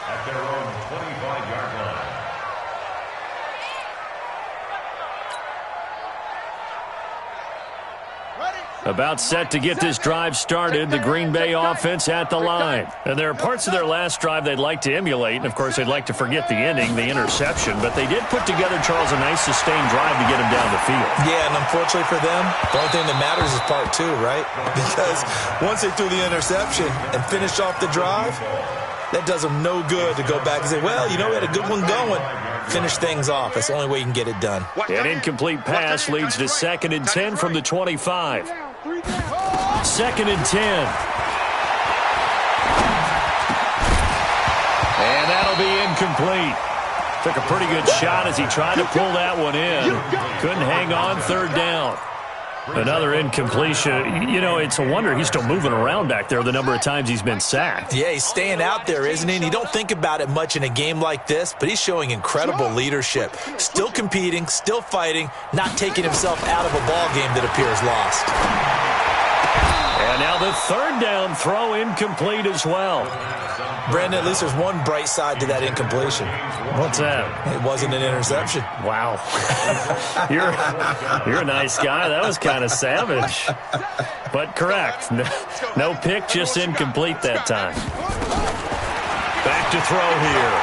At their own 25-yard line. About set to get this drive started, the Green Bay offense at the line. And there are parts of their last drive they'd like to emulate, and of course they'd like to forget the ending, the interception, but they did put together, Charles, a nice sustained drive to get him down the field. Yeah, and unfortunately for them, the only thing that matters is part 2, right? Because once they threw the interception and finished off the drive, that does them no good to go back and say, well, you know, we had a good one going. Finish things off. That's the only way you can get it done. An incomplete pass leads to 2nd and 10 from the 25. 2nd and 10. And that'll be incomplete. Took a pretty good shot as he tried to pull that one in. Couldn't hang on 3rd down. Another incompletion. You know, it's a wonder he's still moving around back there the number of times he's been sacked. Yeah, he's staying out there, isn't he? And you don't think about it much in a game like this, but he's showing incredible leadership. Still competing, still fighting, not taking himself out of a ball game that appears lost. And now the third down throw incomplete as well. Brandon, at least there's one bright side to that incompletion. What's that? It wasn't an interception. Wow. You're a nice guy. That was kind of savage. But correct. No pick, just incomplete that time. Back to throw here.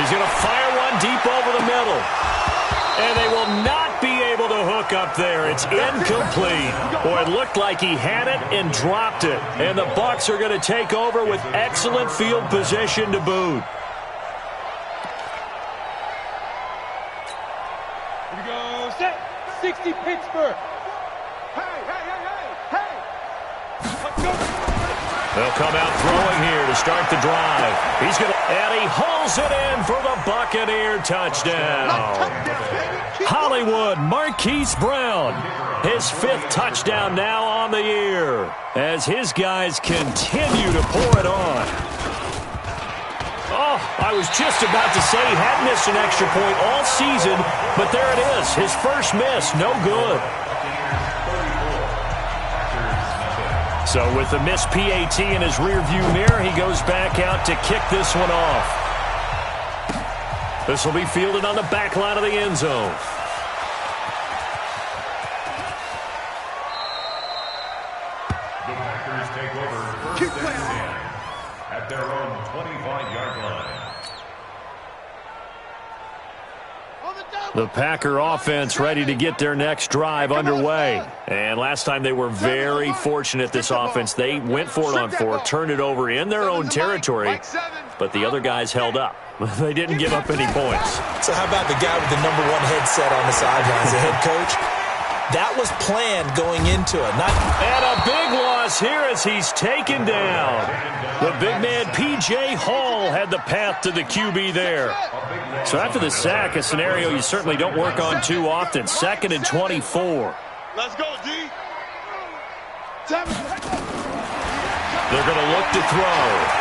He's going to fire one deep over the middle. And they will not be able to hook up there. It's incomplete. Boy, it looked like he had it and dropped it. And the Bucs are going to take over with excellent field position to boot. Here we go. Set. 60 Pittsburgh. They'll come out throwing here to start the drive. And he hauls it in for the Buccaneer touchdown. Hollywood Marquise Brown, his 5th touchdown now on the year as his guys continue to pour it on. Oh, I was just about to say he hadn't missed an extra point all season, but there it is, his first miss, no good. So with the missed PAT in his rearview mirror, he goes back out to kick this one off. This will be fielded on the back line of the end zone. The Packers take over first and 10 at their own 25-yard line. The Packer offense ready to get their next drive underway. And last time they were very fortunate, this offense. They went for it on 4, turned it over in their own territory, but the other guys held up. They didn't give up any points. So how about the guy with the #1 headset on the sidelines, the head coach? That was planned going into it. And a big loss here as he's taken down. The big man, P.J. Hall, had the path to the QB there. So after the sack, a scenario you certainly don't work on too often. 2nd and 24. Let's go, D. They're going to look to throw.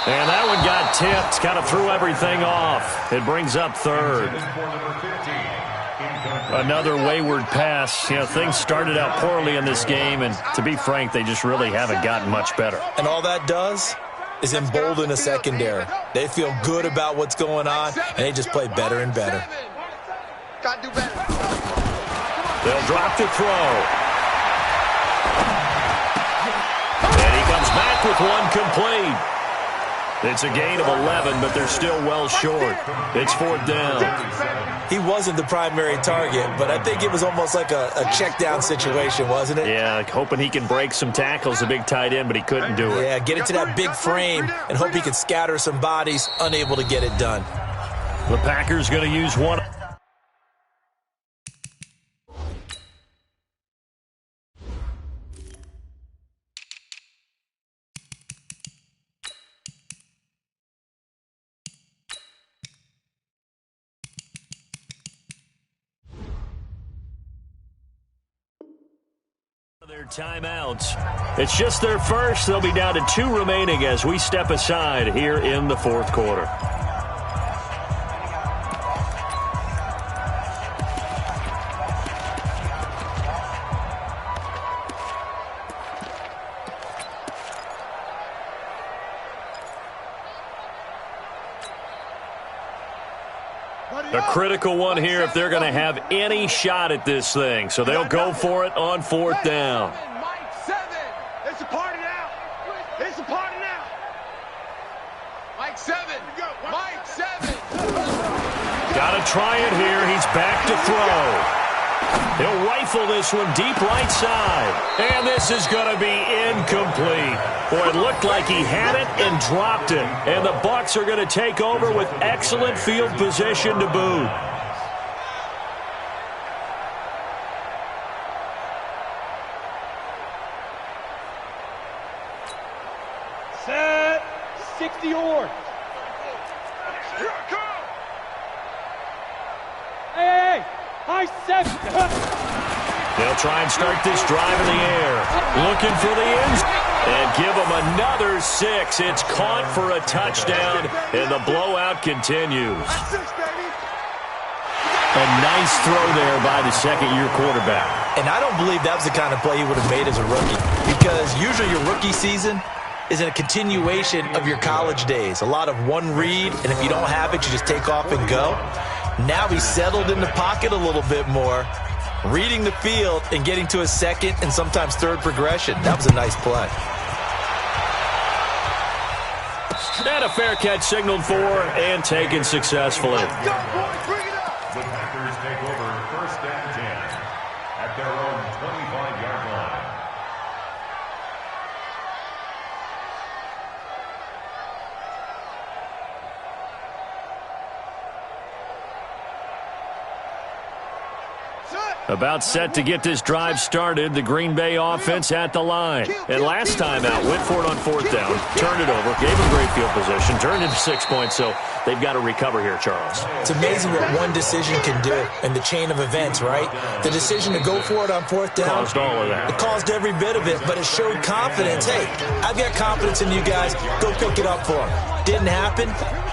And that one got tipped. Kind of threw everything off. It brings up 3rd. Another wayward pass. You know, things started out poorly in this game, and to be frank, they just really haven't gotten much better. And all that does is embolden a secondary. They feel good about what's going on, and they just play better and better. Got to do better. They'll drop to throw. And he comes back with one complete. It's a gain of 11, but they're still well short. It's 4th down. He wasn't the primary target, but I think it was almost like a check down situation, wasn't it? Yeah, hoping he can break some tackles, a big tight end, but he couldn't do it. Yeah, get it to that big frame and hope he can scatter some bodies, unable to get it done. The Packers going to use one. Their timeouts. It's just their first. They'll be down to 2 remaining as we step aside here in the 4th quarter. A critical one here if they're going to have any shot at this thing. So they'll go for it on 4th down. Mike 7. It's a party now. It's a party now. Mike 7. Mike 7. Got to try it here. He's back to throw. He'll rifle this one deep right side. And this is going to be incomplete. Boy, it looked like he had it and dropped it. And the Bucs are going to take over with excellent field position to boot. Set. 60 Orr. Here I come. Hey, High 7. They'll try and start this drive in the air. Looking for the end and give them another 6. It's caught for a touchdown, and the blowout continues. A nice throw there by the second-year quarterback. And I don't believe that was the kind of play he would have made as a rookie, because usually your rookie season is a continuation of your college days. A lot of one read, and if you don't have it, you just take off and go. Now he's settled in the pocket a little bit more, reading the field and getting to a second and sometimes third progression. That was a nice play. And a fair catch signaled for and taken successfully. The Packers take over 1st and 10 at their own 25-yard line. About set to get this drive started, the Green Bay offense at the line. And last time out, went for it on 4th down, turned it over, gave them great field position, turned into 6 points, so they've got to recover here, Charles. It's amazing what one decision can do in the chain of events, right? The decision to go for it on 4th down. Caused all of that. It caused every bit of it, but it showed confidence. Hey, I've got confidence in you guys. Go pick it up for them. Didn't happen.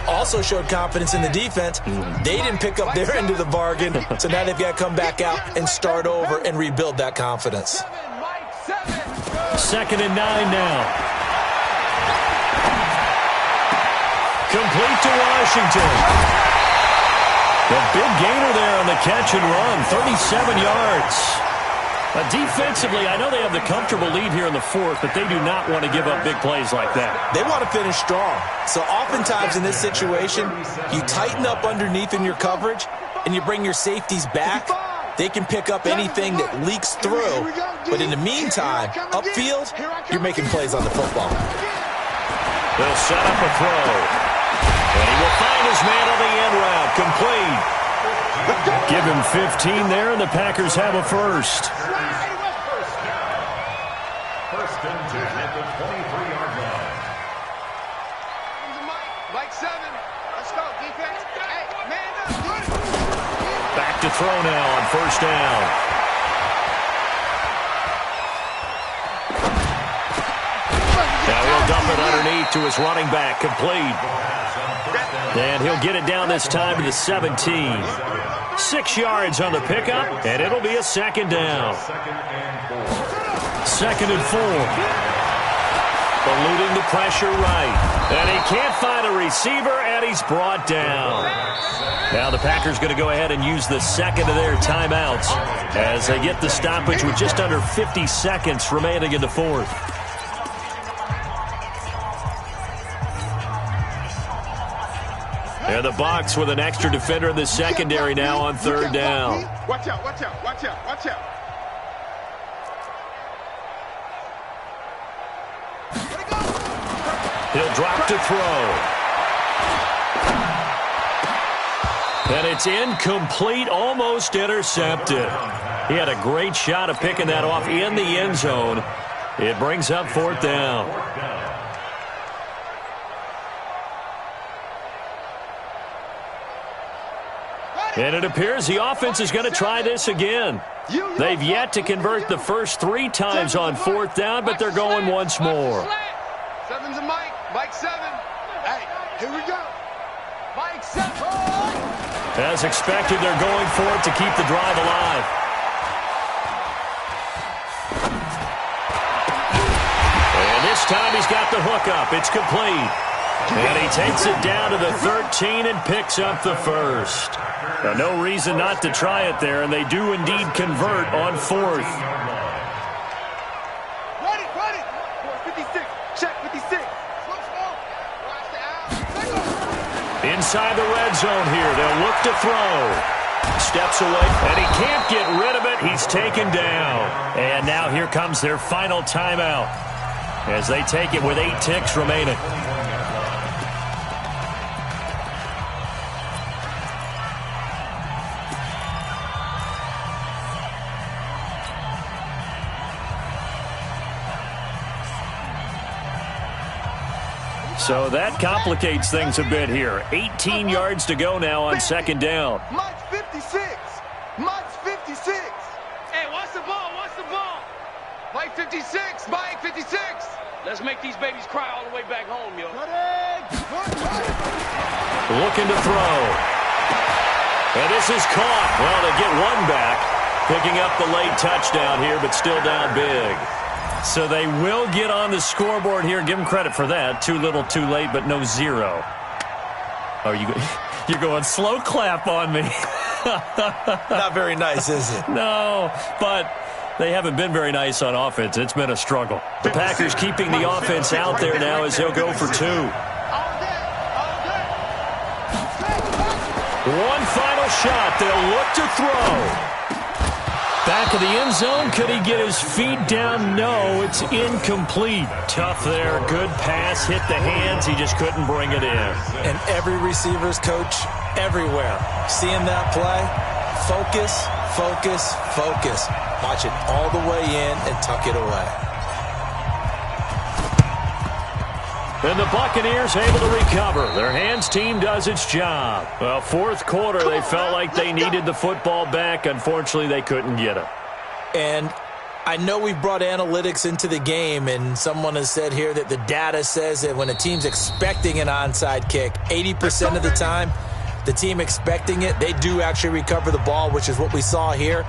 Also showed confidence in the defense. They didn't pick up their end of the bargain, so now they've got to come back out and start over and rebuild that confidence. 2nd and 9 now. Complete to Washington. The big gainer there on the catch and run, 37 yards. Defensively, I know they have the comfortable lead here in the 4th, but they do not want to give up big plays like that. They want to finish strong. So oftentimes in this situation, you tighten up underneath in your coverage, and you bring your safeties back. They can pick up anything that leaks through. But in the meantime, upfield, you're making plays on the football. They'll set up a throw. And he will find his man on the end route. Complete. Give him 15 there, and the Packers have a first. 1st and 10 at the 23-yard line. Mike 7. Let's go, defense. Hey, man up. Back to throw now on 1st down. Now he'll dump it underneath to his running back. Complete. And he'll get it down this time to the 17. 6 yards on the pickup, and it'll be a 2nd down. 2nd and 4. Eluding the pressure right. And he can't find a receiver, and he's brought down. Now the Packers going to go ahead and use the 2nd of their timeouts as they get the stoppage with just under 50 seconds remaining in the 4th. And the Bucs with an extra defender in the secondary now on 3rd down. Watch out, watch out, watch out, watch out. He'll drop to throw. And it's incomplete, almost intercepted. He had a great shot of picking that off in the end zone. It brings up 4th down. And it appears the offense is going to try this again. They've yet to convert the first 3 times on 4th down, but they're going once more. 7's a Mike. Mike 7. Hey, here we go. Mike 7. As expected, they're going for it to keep the drive alive. And this time he's got the hook up. It's complete. And he takes it down to the 13 and picks up the first. Now, no reason not to try it there, and they do indeed convert on 4th. Ready, ready. 56. Check 56. Inside the red zone here. They'll look to throw. Steps away, and he can't get rid of it. He's taken down. And now here comes their final timeout as they take it with 8 ticks remaining. So that complicates things a bit here. 18 yards to go now on 2nd down. Mike 56. Mike's 56. Hey, what's the ball? What's the ball? Mike 56. Mike 56. Let's make these babies cry all the way back home, yo. Looking to throw. And this is caught. Well, they get one back. Picking up the late touchdown here, but still down big. So they will get on the scoreboard here. Give them credit for that. Too little, too late, but no zero. Oh, you're going slow clap on me. Not very nice, is it? No, but they haven't been very nice on offense. It's been a struggle. The Packers keeping the offense out there now as he'll go for 2. One final shot. They'll look to throw. Back of the end zone. Could he get his feet down? No, it's incomplete. Tough there. Good pass. Hit the hands. He just couldn't bring it in. And every receiver's coach everywhere. Seeing that play, focus, focus, focus. Watch it all the way in and tuck it away. And the Buccaneers able to recover. Their hands team does its job. Well, fourth quarter, they felt like they needed the football back. Unfortunately, they couldn't get it. And I know we've brought analytics into the game, and someone has said here that the data says that when a team's expecting an onside kick, 80% of the time, the team expecting it, they do actually recover the ball, which is what we saw here.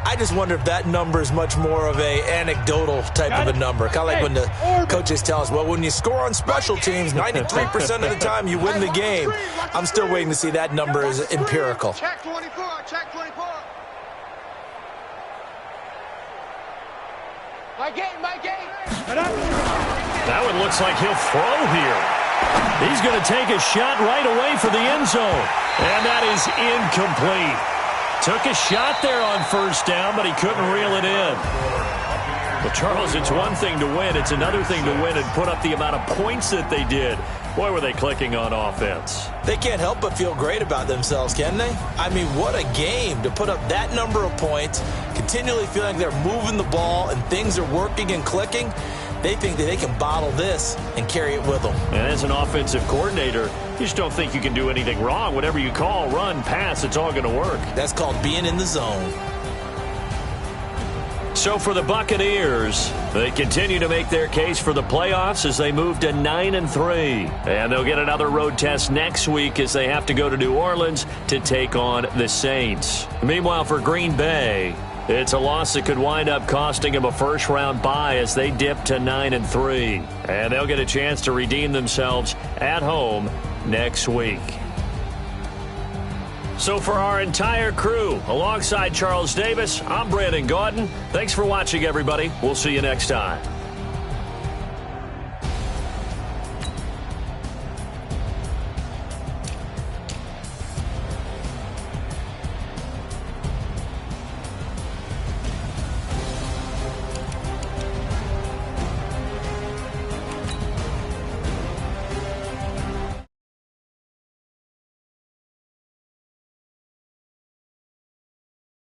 I just wonder if that number is much more of a anecdotal type of a number. Kind of like when the coaches tell us, well, when you score on special teams, 93% of the time you win the game. I'm still waiting to see that number as empirical. Check 24. Check 24. My game. That one looks like he'll throw here. He's going to take a shot right away for the end zone. And that is incomplete. Took a shot there on first down, but he couldn't reel it in. Well, Charles, it's one thing to win. It's another thing to win and put up the amount of points that they did. Boy, were they clicking on offense. They can't help but feel great about themselves, can they? I mean, what a game to put up that number of points, continually feeling like they're moving the ball and things are working and clicking. They think that they can bottle this and carry it with them. And as an offensive coordinator, you just don't think you can do anything wrong. Whatever you call, run, pass, it's all going to work. That's called being in the zone. So for the Buccaneers, they continue to make their case for the playoffs as they move to 9-3. And they'll get another road test next week as they have to go to New Orleans to take on the Saints. Meanwhile, for Green Bay, it's a loss that could wind up costing them a first-round bye as they dip to 9-3. And they'll get a chance to redeem themselves at home next week. So for our entire crew, alongside Charles Davis, I'm Brandon Gaudin. Thanks for watching, everybody. We'll see you next time.